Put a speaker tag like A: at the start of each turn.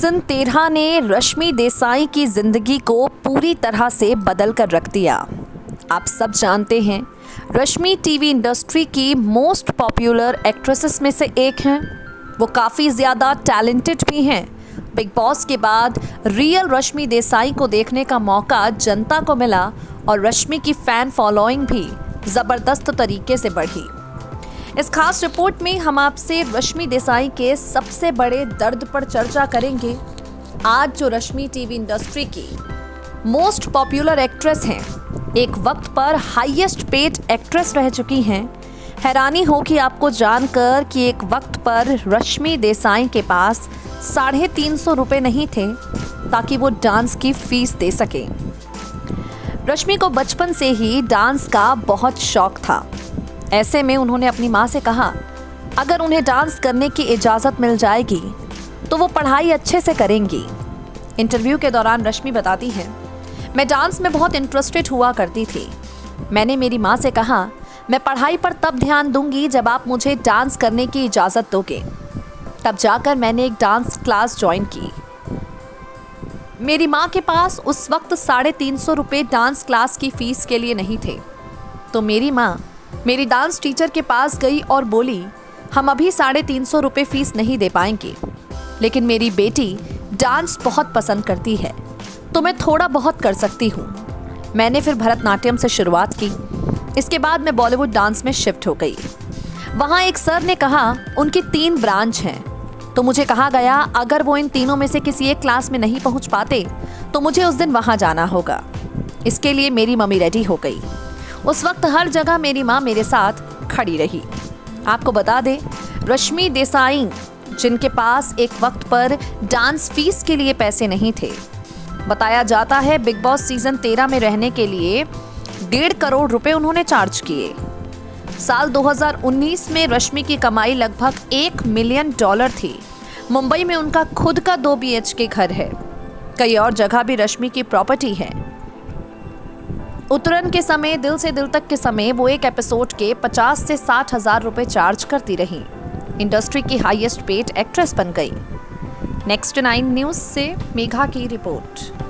A: Season 13 ने रश्मि देसाई की जिंदगी को पूरी तरह से बदल कर रख दिया। आप सब जानते हैं रश्मि टीवी इंडस्ट्री की मोस्ट पॉपुलर एक्ट्रेसेस में से एक हैं। वो काफ़ी ज़्यादा टैलेंटेड भी हैं। बिग बॉस के बाद रियल रश्मि देसाई को देखने का मौका जनता को मिला और रश्मि की फ़ैन फॉलोइंग भी ज़बरदस्त तरीके से बढ़ी। इस खास रिपोर्ट में हम आपसे रश्मि देसाई के सबसे बड़े दर्द पर चर्चा करेंगे। आज जो रश्मि टीवी इंडस्ट्री की मोस्ट पॉपुलर एक्ट्रेस हैं, एक वक्त पर हाईएस्ट पेड एक्ट्रेस रह चुकी हैं। हैरानी होगी आपको जानकर कि एक वक्त पर रश्मि देसाई के पास 350 रुपये नहीं थे ताकि वो डांस की फीस दे सके। रश्मि को बचपन से ही डांस का बहुत शौक था। ऐसे में उन्होंने अपनी माँ से कहा अगर उन्हें डांस करने की इजाज़त मिल जाएगी तो वो पढ़ाई अच्छे से करेंगी। इंटरव्यू के दौरान रश्मि बताती हैं, मैं डांस में बहुत इंटरेस्टेड हुआ करती थी। मैंने मेरी माँ से कहा मैं पढ़ाई पर तब ध्यान दूंगी जब आप मुझे डांस करने की इजाज़त दोगे। तब जाकर मैंने एक डांस क्लास ज्वाइन की। मेरी माँ के पास उस वक्त 350 रुपये डांस क्लास की फ़ीस के लिए नहीं थे, तो मेरी माँ मेरी डांस टीचर के पास गई और बोली हम अभी 350 रुपये फ़ीस नहीं दे पाएंगे, लेकिन मेरी बेटी डांस बहुत पसंद करती है तो मैं थोड़ा बहुत कर सकती हूँ। मैंने फिर भरतनाट्यम से शुरुआत की। इसके बाद मैं बॉलीवुड डांस में शिफ्ट हो गई। वहाँ एक सर ने कहा उनकी 3 ब्रांच हैं, तो मुझे कहा गया अगर वो इन तीनों में से किसी एक क्लास में नहीं पहुँच पाते तो मुझे उस दिन वहाँ जाना होगा। इसके लिए मेरी मम्मी रेडी हो गई। उस वक्त हर जगह मेरी माँ मेरे साथ खड़ी रही। आपको बता दें, रश्मि देसाई जिनके पास एक वक्त पर डांस फीस के लिए पैसे नहीं थे, बताया जाता है बिग बॉस सीजन 13 में रहने के लिए 1.5 करोड़ रुपए उन्होंने चार्ज किए। साल 2019 में रश्मि की कमाई लगभग $1 मिलियन थी। मुंबई में उनका खुद का 2 BHK घर है। कई और जगह भी रश्मि की प्रॉपर्टी है। उतरन के समय दिल से दिल तक के समय वो एक एपिसोड के 50 से 60 हज़ार रुपये चार्ज करती रही। इंडस्ट्री की हाईएस्ट पेड एक्ट्रेस बन गई। नेक्स्ट 9 न्यूज़ से मेघा की रिपोर्ट।